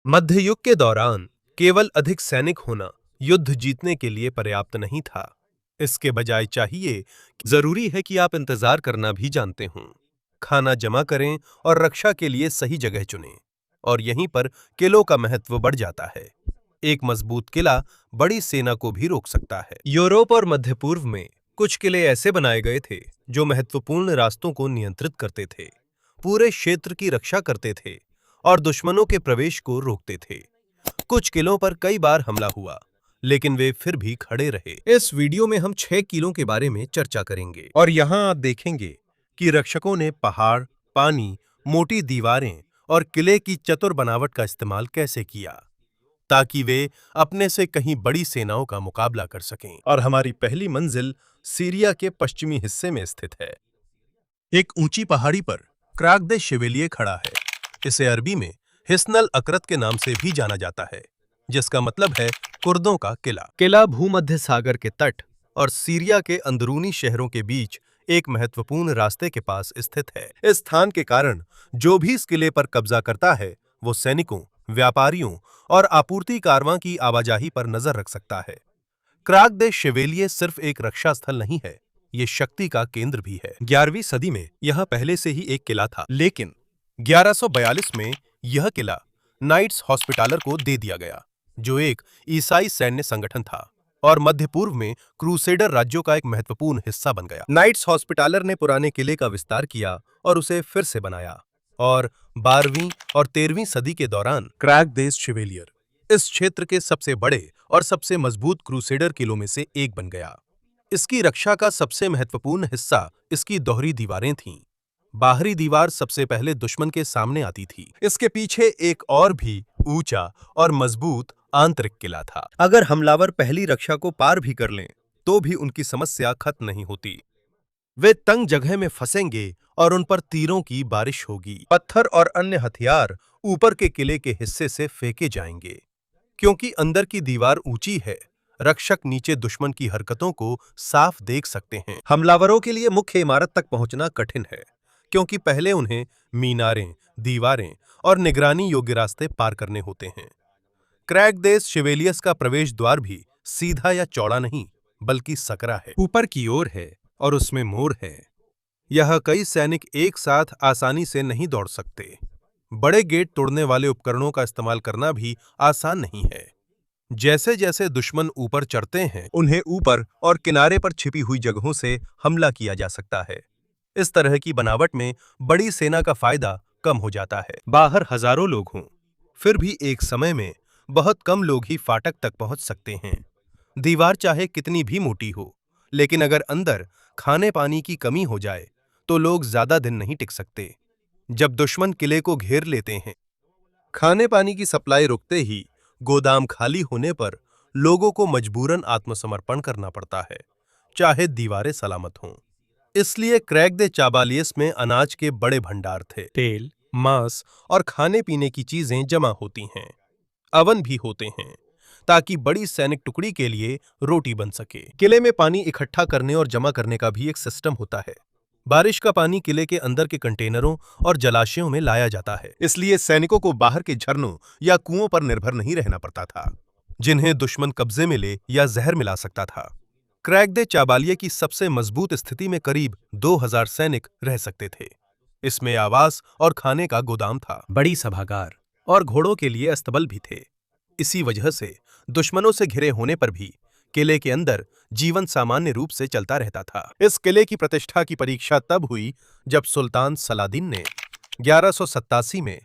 मध्य युग के दौरान केवल अधिक सैनिक होना युद्ध जीतने के लिए पर्याप्त नहीं था। इसके बजाय चाहिए, जरूरी है कि आप इंतजार करना भी जानते हों, खाना जमा करें और रक्षा के लिए सही जगह चुनें। और यहीं पर किलों का महत्व बढ़ जाता है। एक मजबूत किला बड़ी सेना को भी रोक सकता है। यूरोप और मध्य पूर्व में कुछ किले ऐसे बनाए गए थे जो महत्वपूर्ण रास्तों को नियंत्रित करते थे, पूरे क्षेत्र की रक्षा करते थे और दुश्मनों के प्रवेश को रोकते थे। कुछ किलों पर कई बार हमला हुआ, लेकिन वे फिर भी खड़े रहे। इस वीडियो में हम 6 किलों के बारे में चर्चा करेंगे और यहाँ आप देखेंगे कि रक्षकों ने पहाड़, पानी, मोटी दीवारें और किले की चतुर बनावट का इस्तेमाल कैसे किया ताकि वे अपने से कहीं बड़ी सेनाओं का मुकाबला कर सकें। और हमारी पहली मंजिल सीरिया के पश्चिमी हिस्से में स्थित है। एक ऊंची पहाड़ी पर क्राग दे शिवेलिये खड़ा है। इसे अरबी में हिस्नल अकरत के नाम से भी जाना जाता है, जिसका मतलब है कुर्दों का किला। किला भूमध्य सागर के तट और सीरिया के अंदरूनी शहरों के बीच एक महत्वपूर्ण रास्ते के पास स्थित है। इस स्थान के कारण जो भी इस किले पर कब्जा करता है, वो सैनिकों, व्यापारियों और आपूर्ति कारवां की आवाजाही पर नजर रख सकता है। क्राग दे शिवेलिये सिर्फ एक रक्षा स्थल नहीं है, ये शक्ति का केंद्र भी है। 11वीं सदी में यह पहले से ही एक किला था, लेकिन 1142 में यह किला नाइट्स हॉस्पिटलर को दे दिया गया, जो एक ईसाई सैन्य संगठन था और मध्य पूर्व में क्रूसेडर राज्यों का एक महत्वपूर्ण हिस्सा बन गया। नाइट्स हॉस्पिटलर ने पुराने किले का विस्तार किया और उसे फिर से बनाया और 12वीं और 13वीं सदी के दौरान क्राग दे शिवेलियर इस क्षेत्र के सबसे बड़े और सबसे मजबूत क्रूसेडर किलों में से एक बन गया। इसकी रक्षा का सबसे महत्वपूर्ण हिस्सा इसकी दोहरी दीवारें थीं। बाहरी दीवार सबसे पहले दुश्मन के सामने आती थी। इसके पीछे एक और भी ऊंचा और मजबूत आंतरिक किला था। अगर हमलावर पहली रक्षा को पार भी कर लें, तो भी उनकी समस्या खत्म नहीं होती। वे तंग जगह में फंसेंगे और उन पर तीरों की बारिश होगी। पत्थर और अन्य हथियार ऊपर के किले के हिस्से से फेंके जाएंगे। क्योंकि अंदर की दीवार ऊंची है, रक्षक नीचे दुश्मन की हरकतों को साफ देख सकते हैं। हमलावरों के लिए मुख्य इमारत तक पहुंचना कठिन है, क्योंकि पहले उन्हें मीनारें, दीवारें और निगरानी योग्य रास्ते पार करने होते हैं। क्रैग दे शिवेलियस का प्रवेश द्वार भी सीधा या चौड़ा नहीं, बल्कि सकरा है, ऊपर की ओर है और उसमें मोड़ है। यह कई सैनिक एक साथ आसानी से नहीं दौड़ सकते। बड़े गेट तोड़ने वाले उपकरणों का इस्तेमाल करना भी आसान नहीं है। जैसे जैसे दुश्मन ऊपर चढ़ते हैं, उन्हें ऊपर और किनारे पर छिपी हुई जगहों से हमला किया जा सकता है। इस तरह की बनावट में बड़ी सेना का फायदा कम हो जाता है। बाहर हजारों लोग हों, फिर भी एक समय में बहुत कम लोग ही फाटक तक पहुंच सकते हैं। दीवार चाहे कितनी भी मोटी हो, लेकिन अगर अंदर खाने पानी की कमी हो जाए, तो लोग ज्यादा दिन नहीं टिक सकते। जब दुश्मन किले को घेर लेते हैं, खाने पानी की सप्लाई रुकते ही गोदाम खाली होने पर लोगों को मजबूरन आत्मसमर्पण करना पड़ता है, चाहे दीवारें सलामत हों। इसलिए क्रैग दे चाबालियस में अनाज के बड़े भंडार थे। तेल, मांस और खाने पीने की चीजें जमा होती हैं। अवन भी होते हैं, ताकि बड़ी सैनिक टुकड़ी के लिए रोटी बन सके। किले में पानी इकट्ठा करने और जमा करने का भी एक सिस्टम होता है। बारिश का पानी किले के अंदर के कंटेनरों और जलाशयों में लाया जाता है। इसलिए सैनिकों को बाहर के झरनों या कुओं पर निर्भर नहीं रहना पड़ता था, जिन्हें दुश्मन कब्जे में ले या जहर मिला सकता था। क्रैग दे चाबालिये की सबसे मजबूत स्थिति में करीब 2000 सैनिक रह सकते थे। इसमें आवास और खाने का गोदाम था, बड़ी सभागार और घोड़ों के लिए अस्तबल भी थे। इसी वजह से दुश्मनों से घिरे होने पर भी किले के अंदर जीवन सामान्य रूप से चलता रहता था। इस किले की प्रतिष्ठा की परीक्षा तब हुई जब सुल्तान सलादिन ने 1187 में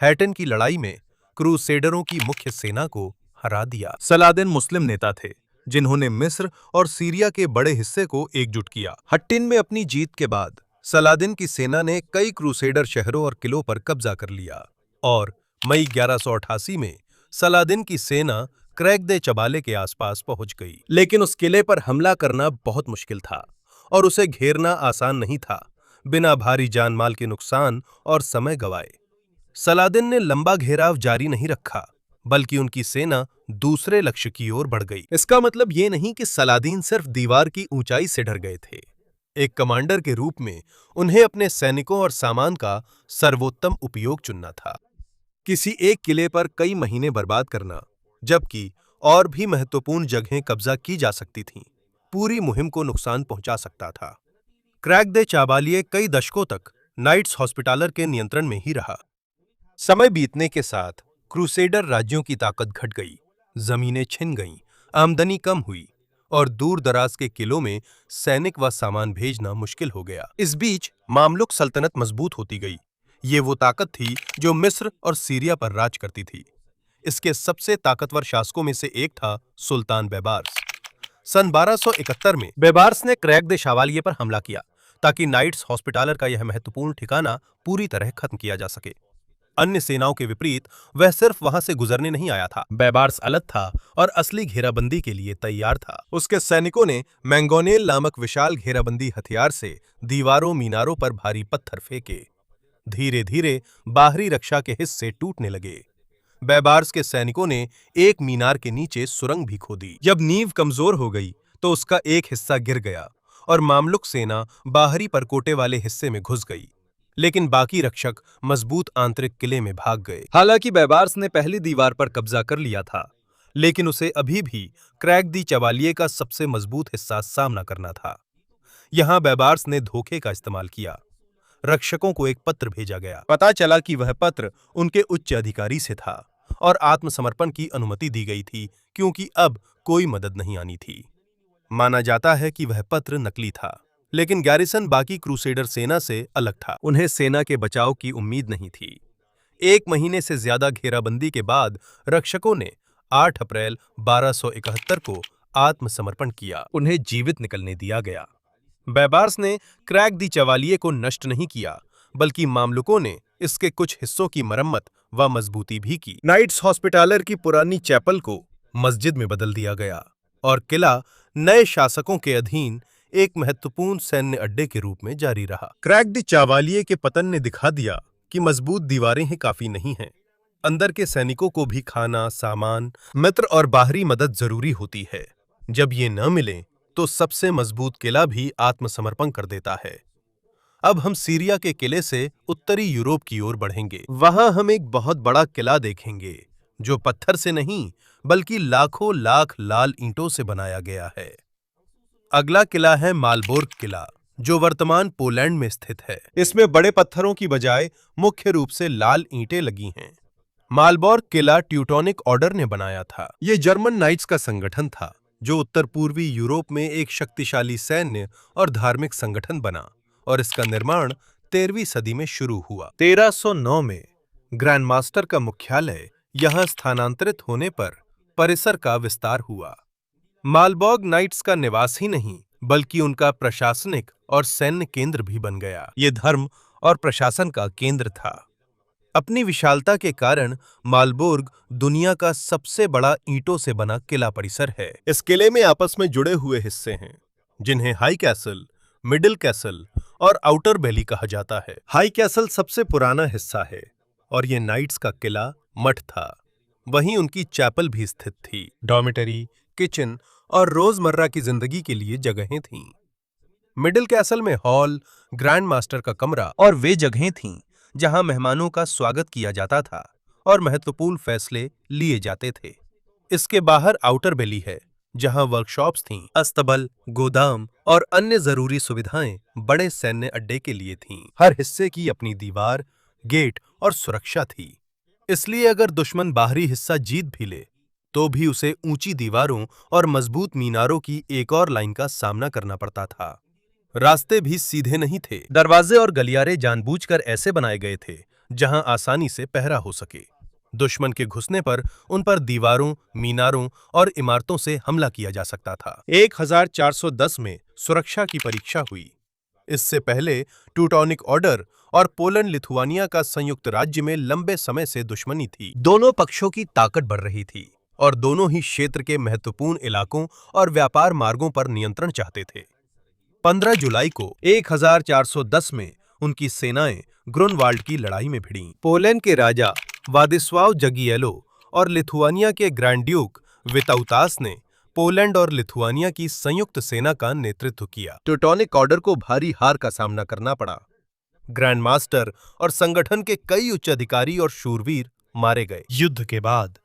हैटन की लड़ाई में क्रूसेडरों की मुख्य सेना को हरा दिया। सलादिन मुस्लिम नेता थे, जिन्होंने मिस्र और सीरिया के बड़े हिस्से को एकजुट किया। हट्टिन में अपनी जीत के बाद सलादिन की सेना ने कई क्रूसेडर शहरों और किलों पर कब्जा कर लिया और मई 1188 में सलादिन की सेना क्रैग दे चबाले के आसपास पहुंच गई। लेकिन उस किले पर हमला करना बहुत मुश्किल था और उसे घेरना आसान नहीं था, बिना भारी जानमाल के नुकसान और समय गवाए। सलादिन ने लंबा घेराव जारी नहीं रखा, बल्कि उनकी सेना दूसरे लक्ष्य की ओर बढ़ गई। इसका मतलब ये नहीं कि सलादीन सिर्फ दीवार की ऊंचाई से डर गए थे। एक कमांडर के रूप में उन्हें अपने सैनिकों और सामान का सर्वोत्तम उपयोग चुनना था। किसी एक किले पर कई महीने बर्बाद करना, जबकि और भी महत्वपूर्ण जगहें कब्जा की जा सकती थीं, पूरी मुहिम को नुकसान पहुंचा सकता था। क्रैग दे चावालिए कई दशकों तक नाइट्स हॉस्पिटलर के नियंत्रण में ही रहा। समय बीतने के साथ क्रूसेडर राज्यों की ताकत घट गई, जमीनें छिन गईं, आमदनी कम हुई और दूर दराज के किलों में सैनिक व सामान भेजना मुश्किल हो गया। इस बीच मामलुक सल्तनत मजबूत होती गई। ये वो ताकत थी जो मिस्र और सीरिया पर राज करती थी। इसके सबसे ताकतवर शासकों में से एक था सुल्तान बेबार्स। सन 1271 में बेबार्स ने क्रैग दे शावालिये पर हमला किया ताकि नाइट्स हॉस्पिटलर का यह महत्वपूर्ण ठिकाना पूरी तरह खत्म किया जा सके। अन्य सेनाओं के विपरीत वह सिर्फ वहां से गुजरने नहीं आया था। बेबार्स अलग था और असली घेराबंदी के लिए तैयार था। उसके सैनिकों ने मैंगोनेल नामक विशाल घेराबंदी हथियार से दीवारों मीनारों पर भारी पत्थर फेंके। धीरे धीरे बाहरी रक्षा के हिस्से टूटने लगे। बेबार्स के सैनिकों ने एक मीनार के नीचे सुरंग भी खोदी। जब नींव कमजोर हो गई तो उसका एक हिस्सा गिर गया और मामलुक सेना बाहरी परकोटे वाले हिस्से में घुस गई, लेकिन बाकी रक्षक मजबूत आंतरिक किले में भाग गए। हालांकि बेबार्स ने पहली दीवार पर कब्जा कर लिया था, लेकिन उसे अभी भी क्रैग दी चवालिये का सबसे मजबूत हिस्सा सामना करना था। यहां बेबार्स ने धोखे का इस्तेमाल किया। रक्षकों को एक पत्र भेजा गया। पता चला कि वह पत्र उनके उच्च अधिकारी से था और आत्मसमर्पण की अनुमति दी गई थी क्योंकि अब कोई मदद नहीं आनी थी। माना जाता है कि वह पत्र नकली था, लेकिन गैरिसन बाकी क्रूसेडर सेना से अलग था। उन्हें सेना के बचाव की उम्मीद नहीं थी। 1 महीने से ज्यादा घेराबंदी के बाद रक्षकों ने 8 अप्रैल 1271 को आत्मसमर्पण किया। उन्हें जीवित निकलने दिया गया। बेबार्स ने क्रैग दी चवालिये को नष्ट नहीं किया, बल्कि मामलुकों ने इसके कुछ हिस्सों की मरम्मत व मजबूती भी की। नाइट्स हॉस्पिटलर की पुरानी चैपल को मस्जिद में बदल दिया गया और किला नए शासकों के अधीन एक महत्वपूर्ण सैन्य अड्डे के रूप में जारी रहा। क्रैग दी चावालिये के पतन ने दिखा दिया कि मजबूत दीवारें ही काफी नहीं हैं। अंदर के सैनिकों को भी खाना, सामान, मित्र और बाहरी मदद जरूरी होती है। जब ये न मिले तो सबसे मजबूत किला भी आत्मसमर्पण कर देता है। अब हम सीरिया के किले से उत्तरी यूरोप की ओर बढ़ेंगे। वहां हम एक बहुत बड़ा किला देखेंगे जो पत्थर से नहीं बल्कि लाखों लाख लाल ईंटों से बनाया गया है। अगला किला है मालबोर्ग किला, जो वर्तमान पोलैंड में स्थित है। इसमें बड़े पत्थरों की बजाय मुख्य रूप से लाल ईंटें लगी हैं। मालबोर्ग किला ट्यूटोनिक ऑर्डर ने बनाया था। यह जर्मन नाइट्स का संगठन था जो उत्तर पूर्वी यूरोप में एक शक्तिशाली सैन्य और धार्मिक संगठन बना, और इसका निर्माण 13वीं सदी में शुरू हुआ। 1309 में ग्रैंड मास्टर का मुख्यालय यहां स्थानांतरित होने पर परिसर का विस्तार हुआ। मालबोर्ग नाइट्स का निवास ही नहीं बल्कि उनका प्रशासनिक और सैन्य केंद्र भी बन गया। ये धर्म और प्रशासन का केंद्र था। अपनी विशालता के कारण मालबोर्ग दुनिया का सबसे बड़ा ईंटों से बना किला परिसर है। इस किले में आपस में जुड़े हुए हिस्से हैं, जिन्हें हाई कैसल, मिडिल कैसल और आउटर वैली कहा जाता है। हाई कैसल सबसे पुराना हिस्सा है और यह नाइट्स का किला मठ था। वहीं उनकी चैपल भी स्थित थी। डॉर्मिटरी, किचन और रोजमर्रा की जिंदगी के लिए जगहें थीं। मिडिल कैसल में हॉल, ग्रैंड मास्टर का कमरा और वे जगहें थीं जहां मेहमानों का स्वागत किया जाता था और महत्वपूर्ण फैसले लिए जाते थे। इसके बाहर आउटर वैली है, जहां वर्कशॉप्स थीं, अस्तबल, गोदाम और अन्य जरूरी सुविधाएं बड़े सैन्य अड्डे के लिए थीं। हर हिस्से की अपनी दीवार, गेट और सुरक्षा थी। इसलिए अगर दुश्मन बाहरी हिस्सा जीत भी ले तो भी उसे ऊंची दीवारों और मजबूत मीनारों की एक और लाइन का सामना करना पड़ता था। रास्ते भी सीधे नहीं थे। दरवाजे और गलियारे जानबूझकर ऐसे बनाए गए थे जहां आसानी से पहरा हो सके। दुश्मन के घुसने पर उन पर दीवारों, मीनारों और इमारतों से हमला किया जा सकता था। 1410 में सुरक्षा की परीक्षा हुई। इससे पहले ट्यूटोनिक ऑर्डर और पोलैंड लिथुआनिया का संयुक्त राज्य में लंबे समय से दुश्मनी थी। दोनों पक्षों की ताकत बढ़ रही थी और दोनों ही क्षेत्र के महत्वपूर्ण इलाकों और व्यापार मार्गों पर नियंत्रण चाहते थे। 15 जुलाई को 1410 में उनकी सेनाएं ग्रुनवाल्ड की लड़ाई में भिड़ीं। पोलैंड के राजा वादिस्लाव जगीएलो और लिथुआनिया के ग्रैंड ड्यूक विताउतास ने पोलैंड और लिथुआनिया की संयुक्त सेना का नेतृत्व किया। ट्यूटोनिक ऑर्डर को भारी हार का सामना करना पड़ा। ग्रैंड मास्टर और संगठन के कई उच्च अधिकारी और शूरवीर मारे गए। युद्ध के बाद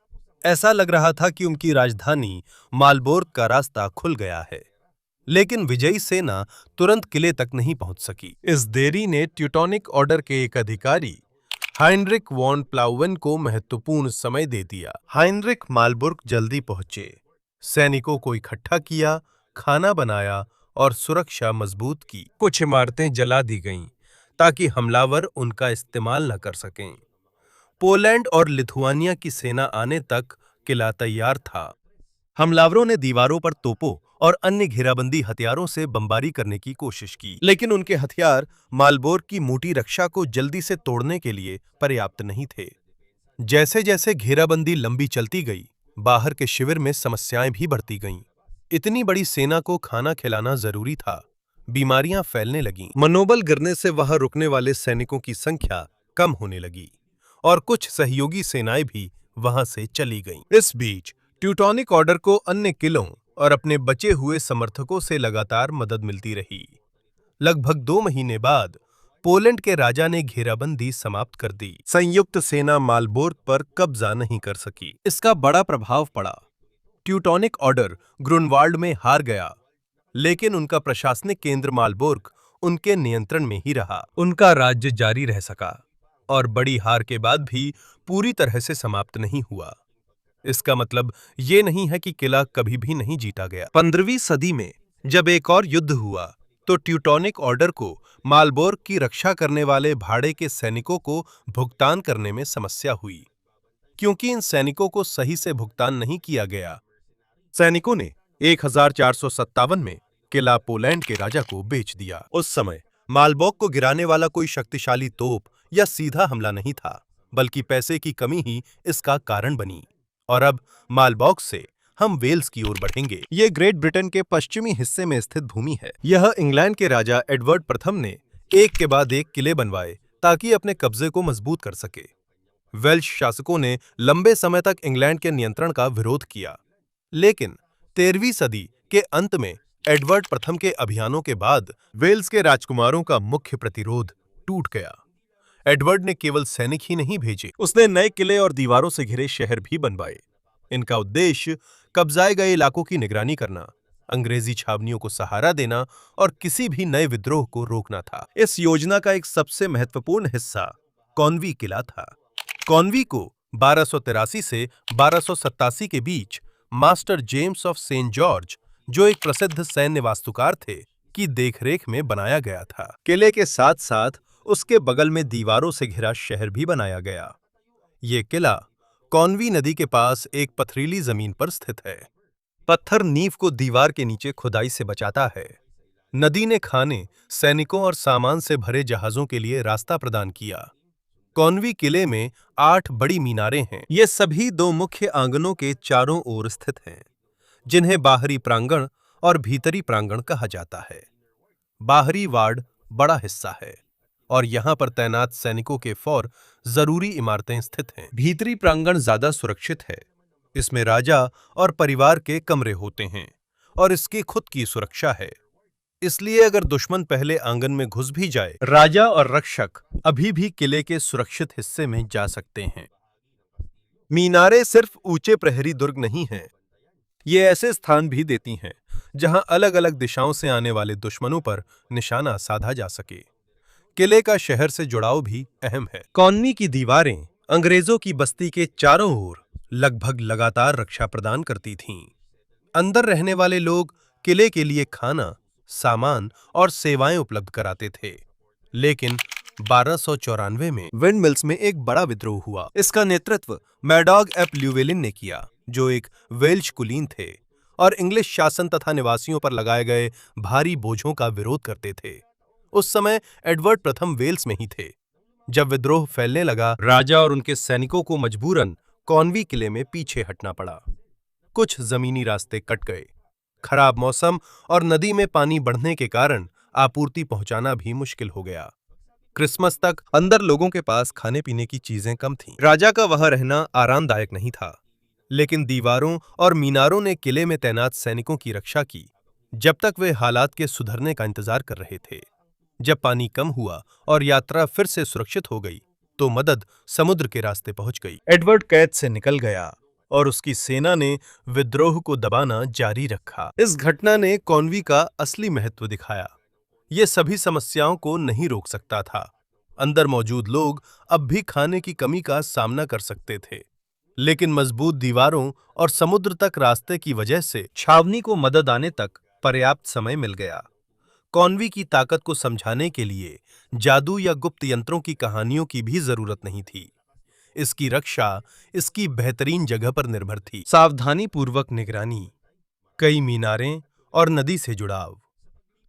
ऐसा लग रहा था कि उनकी राजधानी मालबोर्ग का रास्ता खुल गया है, लेकिन विजयी सेना तुरंत किले तक नहीं पहुंच सकी। इस देरी ने ट्यूटोनिक ऑर्डर के एक अधिकारी हाइनरिक वॉन प्लाउवेन को महत्वपूर्ण समय दे दिया। हाइनरिक मालबुर्ग जल्दी पहुंचे, सैनिकों को इकट्ठा किया, खाना बनाया और सुरक्षा मजबूत की। कुछ इमारतें जला दी गईं ताकि हमलावर उनका इस्तेमाल न कर सकें। पोलैंड और लिथुआनिया की सेना आने तक किला तैयार था। हमलावरों ने दीवारों पर तोपों और अन्य घेराबंदी हथियारों से बमबारी करने की कोशिश की, लेकिन उनके हथियार मालबोर्ग की मोटी रक्षा को जल्दी से तोड़ने के लिए पर्याप्त नहीं थे। जैसे जैसे घेराबंदी लंबी चलती गई, बाहर के शिविर में समस्याएं भी बढ़ती गईं। इतनी बड़ी सेना को खाना खिलाना जरूरी था। बीमारियां फैलने लगीं। मनोबल गिरने से वहां रुकने वाले सैनिकों की संख्या कम होने लगी और कुछ सहयोगी सेनाएं भी वहां से चली गईं। इस बीच ट्यूटोनिक ऑर्डर को अन्य किलों और अपने बचे हुए समर्थकों से लगातार मदद मिलती रही। लगभग 2 महीने बाद पोलैंड के राजा ने घेराबंदी समाप्त कर दी। संयुक्त सेना मालबोर्ग पर कब्जा नहीं कर सकी। इसका बड़ा प्रभाव पड़ा। ट्यूटोनिक ऑर्डर ग्रुनवाल्ड में हार गया, लेकिन उनका प्रशासनिक केंद्र मालबोर्ग उनके नियंत्रण में ही रहा। उनका राज्य जारी रह सका और बड़ी हार के बाद भी पूरी तरह से समाप्त नहीं हुआ। इसका मतलब ये नहीं है कि किला कभी भी नहीं जीता गया। 15वीं सदी में जब एक और युद्ध हुआ तो ट्यूटोनिक ऑर्डर को मालबोर्ग की रक्षा करने वाले भाड़े के सैनिकों को भुगतान करने में समस्या हुई। क्योंकि इन सैनिकों को सही से भुगतान नहीं किया गया, सैनिकों ने 1457 में किला पोलैंड के राजा को बेच दिया। उस समय मालबोर्ग को गिराने वाला कोई शक्तिशाली तोप या सीधा हमला नहीं था, बल्कि पैसे की कमी ही इसका कारण बनी। और अब मालबोर्ग से हम वेल्स की ओर बढ़ेंगे। ये ग्रेट ब्रिटेन के पश्चिमी हिस्से में स्थित भूमि है। यह इंग्लैंड के राजा एडवर्ड प्रथम ने एक के बाद एक किले बनवाए ताकि अपने कब्जे को मजबूत कर सके। वेल्श शासकों ने लंबे समय तक इंग्लैंड के नियंत्रण का विरोध किया, लेकिन 13वीं सदी के अंत में एडवर्ड प्रथम के अभियानों के बाद वेल्स के राजकुमारों का मुख्य प्रतिरोध टूट गया। एडवर्ड ने केवल सैनिक ही नहीं भेजे, उसने नए किले और दीवारों से घिरे शहर भी बनवाए। इनका उद्देश्य कब्जाए गए इलाकों की निगरानी करना, अंग्रेजी छावनियों को सहारा देना और किसी भी नए विद्रोह को रोकना था। इस योजना का एक सबसे महत्वपूर्ण हिस्सा कॉन्वी किला था। कॉन्वी को 1283 से 1287 के बीच Master James of Saint George, जो एक प्रसिद्ध सैन्य वास्तुकार थे, की देखरेख में बनाया गया था। किले के साथ साथ उसके बगल में दीवारों से घिरा शहर भी बनाया गया। ये किला कॉन्वी नदी के पास एक पथरीली जमीन पर स्थित है। पत्थर नींव को दीवार के नीचे खुदाई से बचाता है। नदी ने खाने, सैनिकों और सामान से भरे जहाजों के लिए रास्ता प्रदान किया। कॉन्वी किले में 8 बड़ी मीनारें हैं। ये सभी 2 मुख्य आंगनों के चारों ओर स्थित हैं, जिन्हें बाहरी प्रांगण और भीतरी प्रांगण कहा जाता है। बाहरी वार्ड बड़ा हिस्सा है और यहां पर तैनात सैनिकों के फौर जरूरी इमारतें स्थित हैं। भीतरी प्रांगण ज्यादा सुरक्षित है। इसमें राजा और परिवार के कमरे होते हैं और इसकी खुद की सुरक्षा है। इसलिए अगर दुश्मन पहले आंगन में घुस भी जाए, राजा और रक्षक अभी भी किले के सुरक्षित हिस्से में जा सकते हैं। मीनारें सिर्फ ऊंचे प्रहरी दुर्ग नहीं हैं, ये ऐसे स्थान भी देती हैं जहां अलग अलग दिशाओं से आने वाले दुश्मनों पर निशाना साधा जा सके। किले का शहर से जुड़ाव भी अहम है। कॉन्वी की दीवारें अंग्रेजों की बस्ती के चारों ओर लगभग लगातार रक्षा प्रदान करती थीं। अंदर रहने वाले लोग किले के लिए खाना, सामान और सेवाएं उपलब्ध कराते थे। लेकिन 1294 में विंडमिल्स में एक बड़ा विद्रोह हुआ। इसका नेतृत्व मैडॉग एप ल्यूवेलिन ने किया, जो एक वेल्श कुलीन थे और इंग्लिश शासन तथा निवासियों पर लगाए गए भारी बोझों का विरोध करते थे। उस समय एडवर्ड प्रथम वेल्स में ही थे। जब विद्रोह फैलने लगा, राजा और उनके सैनिकों को मजबूरन कॉन्वी किले में पीछे हटना पड़ा। कुछ जमीनी रास्ते कट गए। खराब मौसम और नदी में पानी बढ़ने के कारण आपूर्ति पहुंचाना भी मुश्किल हो गया। क्रिसमस तक अंदर लोगों के पास खाने पीने की चीजें कम थीं। राजा का वहां रहना आरामदायक नहीं था, लेकिन दीवारों और मीनारों ने किले में तैनात सैनिकों की रक्षा की जब तक वे हालात के सुधरने का इंतजार कर रहे थे। जब पानी कम हुआ और यात्रा फिर से सुरक्षित हो गई, तो मदद समुद्र के रास्ते पहुंच गई। एडवर्ड कैद से निकल गया और उसकी सेना ने विद्रोह को दबाना जारी रखा। इस घटना ने कॉनवी का असली महत्व दिखाया। ये सभी समस्याओं को नहीं रोक सकता था। अंदर मौजूद लोग अब भी खाने की कमी का सामना कर सकते थे, लेकिन मजबूत दीवारों और समुद्र तक रास्ते की वजह से छावनी को मदद आने तक पर्याप्त समय मिल गया। कॉनवी की ताकत को समझाने के लिए जादू या गुप्त यंत्रों की कहानियों की भी जरूरत नहीं थी। इसकी रक्षा इसकी बेहतरीन जगह पर निर्भर थी। सावधानी पूर्वक निगरानी, कई मीनारें और नदी से जुड़ाव।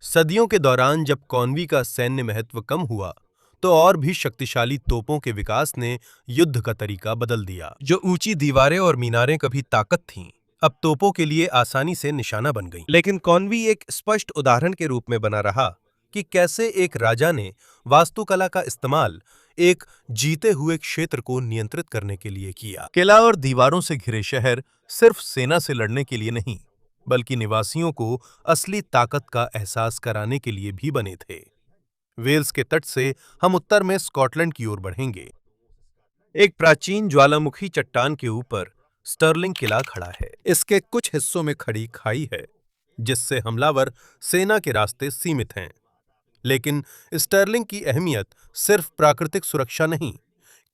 सदियों के दौरान जब कॉनवी का सैन्य महत्व कम हुआ, तो और भी शक्तिशाली तोपों के विकास ने युद्ध का तरीका बदल दिया। जो ऊंची दीवारें और मीनारें कभी ताकत थीं, अब तोपों के लिए आसानी से निशाना बन गईं। लेकिन कॉनवी एक स्पष्ट उदाहरण के रूप में बना रहा कि कैसे एक राजा ने वास्तुकला का इस्तेमाल एक जीते हुए क्षेत्र को नियंत्रित करने के लिए किया। किला और दीवारों से घिरे शहर सिर्फ सेना से लड़ने के लिए नहीं, बल्कि निवासियों को असली ताकत का एहसास कराने के लिए भी बने थे। वेल्स के तट से हम उत्तर में स्कॉटलैंड की ओर बढ़ेंगे। एक प्राचीन ज्वालामुखी चट्टान के ऊपर स्टर्लिंग किला खड़ा है। इसके कुछ हिस्सों में खड़ी खाई है, जिससे हमलावर सेना के रास्ते सीमित हैं। लेकिन स्टर्लिंग की अहमियत सिर्फ प्राकृतिक सुरक्षा नहीं,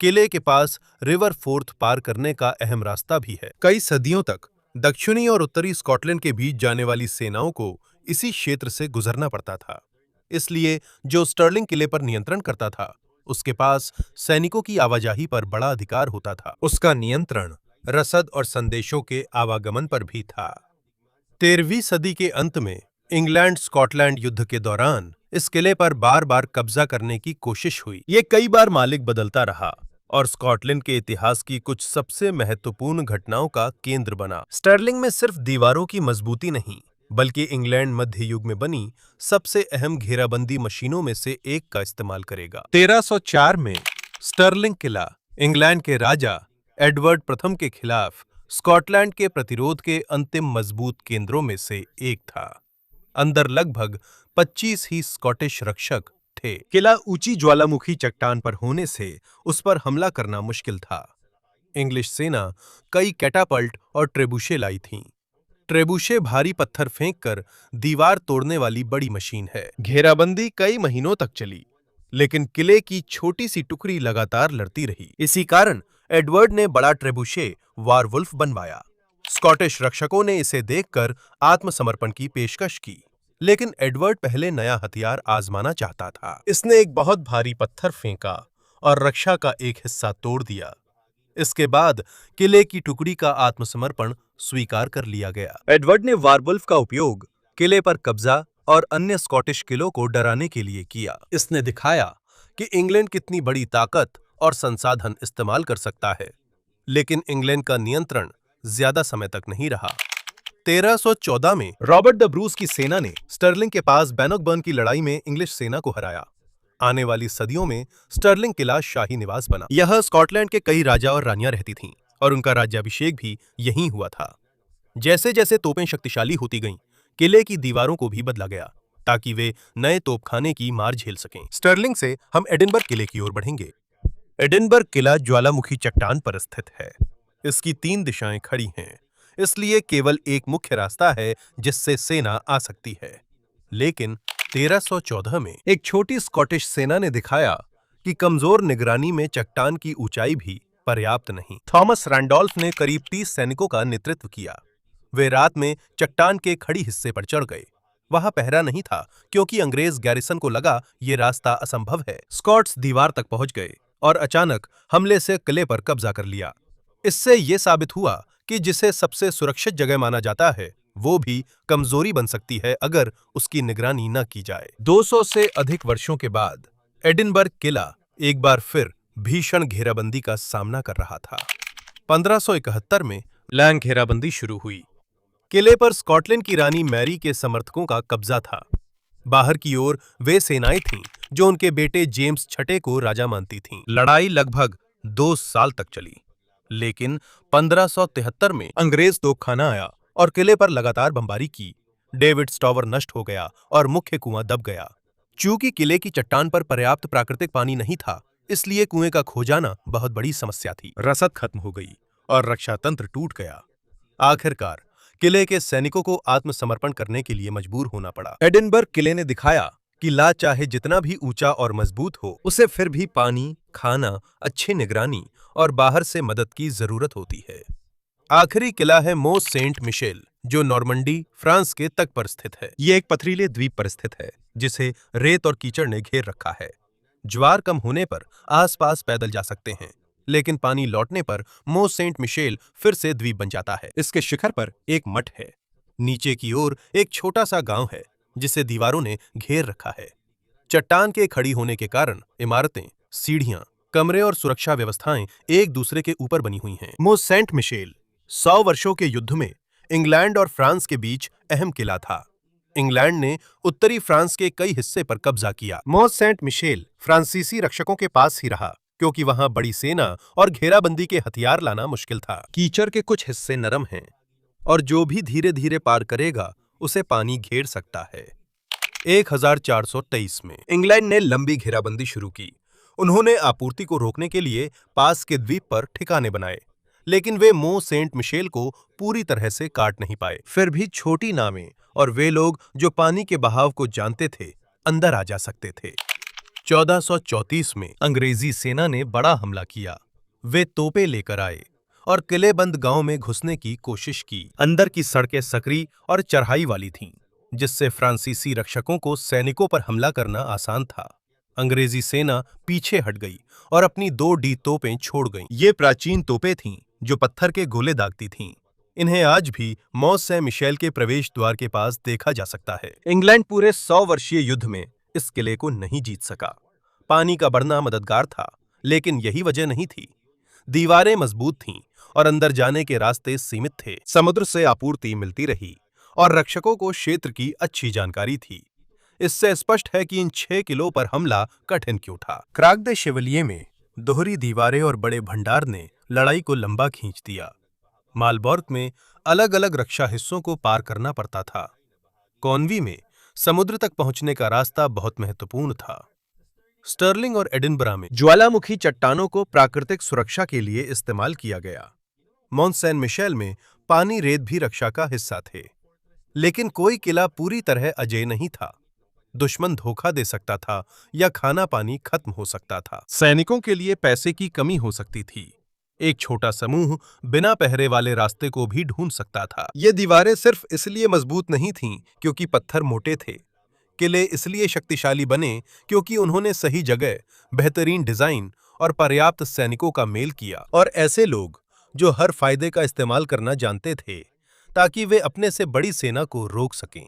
किले के पास रिवर फोर्थ पार करने का अहम रास्ता भी है। कई सदियों तक दक्षिणी और उत्तरी स्कॉटलैंड के बीच जाने वाली सेनाओं को इसी क्षेत्र से गुजरना पड़ता था। इसलिए जो स्टर्लिंग किले पर नियंत्रण करता था, उसके पास सैनिकों की आवाजाही पर बड़ा अधिकार होता था। उसका नियंत्रण रसद और संदेशों के आवागमन पर भी था। 13वीं सदी के अंत में इंग्लैंड स्कॉटलैंड युद्ध के दौरान इस किले पर बार बार कब्जा करने की कोशिश हुई। ये कई बार मालिक बदलता रहा और स्कॉटलैंड के इतिहास की कुछ सबसे महत्वपूर्ण घटनाओं का केंद्र बना। स्टर्लिंग में सिर्फ दीवारों की मजबूती नहीं, बल्कि इंग्लैंड मध्य युग में बनी सबसे अहम घेराबंदी मशीनों में से एक का इस्तेमाल करेगा। 1304 में स्टर्लिंग किला इंग्लैंड के राजा एडवर्ड प्रथम के खिलाफ स्कॉटलैंड के प्रतिरोध के अंतिम मजबूत केंद्रों में से एक था। अंदर लगभग 25 ही स्कॉटिश रक्षक थे। किला ऊंची ज्वालामुखी चट्टान पर होने से उस पर हमला करना मुश्किल था। इंग्लिश सेना कई कैटापल्ट और ट्रेबुशे लाई थीं। ट्रेबुशे भारी पत्थर फेंककर दीवार तोड़ने वाली बड़ी मशीन है। घेराबंदी कई महीनों तक चली, लेकिन किले की छोटी सी टुकड़ी लगातार लड़ती रही। इसी कारण एडवर्ड ने बड़ा ट्रेबुशे वारवुल्फ बनवाया। स्कॉटिश रक्षकों ने इसे देखकर आत्मसमर्पण की पेशकश की, लेकिन एडवर्ड पहले नया हथियार आजमाना चाहता था। इसने एक बहुत भारी पत्थर फेंका और रक्षा का एक हिस्सा तोड़ दिया। इसके बाद किले की टुकड़ी का आत्मसमर्पण स्वीकार कर लिया गया। एडवर्ड ने वारवुल्फ का उपयोग किले पर कब्जा और अन्य स्कॉटिश किलों को डराने के लिए किया। इसने दिखाया कि इंग्लैंड कितनी बड़ी ताकत और संसाधन इस्तेमाल कर सकता है। लेकिन इंग्लैंड का नियंत्रण ज्यादा समय तक नहीं रहा। 1314 में रॉबर्ट द ब्रूस की सेना ने स्टर्लिंग के पास बैनोकबर्न की लड़ाई में इंग्लिश सेना को हराया। आने वाली सदियों में स्टर्लिंग किला शाही निवास बना। यह स्कॉटलैंड के कई राजा और रानियां रहती थीं और उनका राज्याभिषेक भी यहीं हुआ था। जैसे जैसे तोपें शक्तिशाली होती गईं, किले की दीवारों को भी बदला गया ताकि वे नए तोपखाने की मार झेल सकें। स्टर्लिंग से हम एडिनबर्ग किले की ओर बढ़ेंगे। एडिनबर्ग किला ज्वालामुखी चट्टान पर स्थित है। इसकी 3 दिशाएं खड़ी हैं, इसलिए केवल एक मुख्य रास्ता है जिससे सेना आ सकती है। लेकिन 1314 में एक छोटी स्कॉटिश सेना ने दिखाया कि कमजोर निगरानी में चट्टान की ऊंचाई भी पर्याप्त नहीं। थॉमस रैंडोल्फ ने करीब 30 सैनिकों का नेतृत्व किया। वे रात में चट्टान के खड़ी हिस्से पर चढ़ गए। वहां पहरा नहीं था, क्योंकि अंग्रेज गैरिसन को लगा ये रास्ता असंभव है। स्कॉट्स दीवार तक पहुंच गए और अचानक हमले से किले पर कब्जा कर लिया। इससे यह साबित हुआ कि जिसे सबसे सुरक्षित जगह माना जाता है, वो भी कमजोरी बन सकती है अगर उसकी निगरानी न की जाए। 200 से अधिक वर्षों के बाद एडिनबर्ग किला एक बार फिर भीषण घेराबंदी का सामना कर रहा था। 1571 में लैंग घेराबंदी शुरू हुई। किले पर स्कॉटलैंड की रानी मैरी के समर्थकों का कब्जा था। बाहर की ओर वे सेनाएं थीं जो उनके बेटे जेम्स छठे को राजा मानती थीं। लड़ाई लगभग 2 साल तक चली, लेकिन 1573 में अंग्रेज तोपखाना आया और किले पर लगातार बमबारी की। डेविड्स टावर नष्ट हो गया और मुख्य कुआं दब गया। चूंकि किले की चट्टान पर पर्याप्त प्राकृतिक पानी नहीं था, इसलिए कुएं का खो जाना बहुत बड़ी समस्या थी। रसद खत्म हो गई और रक्षा तंत्र टूट गया। आखिरकार किले के सैनिकों को आत्मसमर्पण करने के लिए मजबूर होना पड़ा। एडिनबर्ग किले ने दिखाया कि ला चाहे जितना भी ऊंचा और मजबूत हो, उसे फिर भी पानी, खाना, अच्छी निगरानी और बाहर से मदद की जरूरत होती है। आखिरी किला है मोंट सेंट मिशेल, जो नॉर्मंडी, फ्रांस के तट पर स्थित है। ये एक पथरीले द्वीप पर स्थित है, जिसे रेत और कीचड़ ने घेर रखा है। ज्वार कम होने पर आसपास पैदल जा सकते हैं, लेकिन पानी लौटने पर मोंट सेंट मिशेल फिर से द्वीप बन जाता है। इसके शिखर पर एक मठ है। नीचे की ओर एक छोटा सा गांव है, जिसे दीवारों ने घेर रखा है। चट्टान के खड़ी होने के कारण इमारतें, सीढ़ियां, कमरे और सुरक्षा व्यवस्थाएं एक दूसरे के ऊपर बनी हुई हैं। मोंट सेंट मिशेल 100 वर्षों के युद्ध में इंग्लैंड और फ्रांस के बीच अहम किला था। इंग्लैंड ने उत्तरी फ्रांस के कई हिस्से पर कब्जा किया। मोंट सेंट मिशेल फ्रांसीसी रक्षकों के पास ही रहा, क्योंकि वहां बड़ी सेना और घेराबंदी के हथियार लाना मुश्किल था। कीचड़ के कुछ हिस्से नरम हैं, और जो भी धीरे धीरे पार करेगा उसे पानी घेर सकता है। 1423 में इंग्लैंड ने लंबी घेराबंदी शुरू की। उन्होंने आपूर्ति को रोकने के लिए पास के द्वीप पर ठिकाने बनाए, लेकिन वे मोंट सेंट मिशेल को पूरी तरह से काट नहीं पाए। फिर भी छोटी नावें और वे लोग जो पानी के बहाव को जानते थे, अंदर आ जा सकते थे। 1434 में अंग्रेजी सेना ने बड़ा हमला किया। वे तोपें लेकर आए और किलेबंद गांव में घुसने की कोशिश की। अंदर की सड़कें सकरी और चढ़ाई वाली थीं, जिससे फ्रांसीसी रक्षकों को सैनिकों पर हमला करना आसान था। अंग्रेजी सेना पीछे हट गई और अपनी 2 डी तोपें छोड़ गईं। ये प्राचीन तोपें थीं जो पत्थर के गोले दागती थीं। इन्हें आज भी मोंट सेंट मिशेल के प्रवेश द्वार के पास देखा जा सकता है। इंग्लैंड पूरे 100 वर्षीय युद्ध में इस किले को नहीं जीत सका। पानी का बढ़ना मददगार था, लेकिन यही वजह नहीं थी। दीवारें मजबूत थीं और अंदर जाने के रास्ते सीमित थे। समुद्र से आपूर्ति मिलती रही और रक्षकों को क्षेत्र की अच्छी जानकारी थी। इससे स्पष्ट है कि इन 6 किलों पर हमला कठिन क्यों था। क्राक दे शेवलिये में दोहरी दीवारें और बड़े भंडार ने लड़ाई को लंबा खींच दिया। मालबोर्क में अलग अलग रक्षा हिस्सों को पार करना पड़ता था। कॉनवी में समुद्र तक पहुंचने का रास्ता बहुत महत्वपूर्ण था। स्टर्लिंग और एडिनबरा में ज्वालामुखी चट्टानों को प्राकृतिक सुरक्षा के लिए इस्तेमाल किया गया। मोंट सेंट मिशेल में पानी रेत भी रक्षा का हिस्सा थे, लेकिन कोई किला पूरी तरह अजेय नहीं था। दुश्मन धोखा दे सकता था या खाना पानी खत्म हो सकता था। सैनिकों के लिए पैसे की कमी हो सकती थी। एक छोटा समूह बिना पहरे वाले रास्ते को भी ढूंढ सकता था। ये दीवारें सिर्फ इसलिए मजबूत नहीं थीं क्योंकि पत्थर मोटे थे। किले इसलिए शक्तिशाली बने क्योंकि उन्होंने सही जगह, बेहतरीन डिजाइन और पर्याप्त सैनिकों का मेल किया, और ऐसे लोग जो हर फायदे का इस्तेमाल करना जानते थे, ताकि वे अपने से बड़ी सेना को रोक सकें।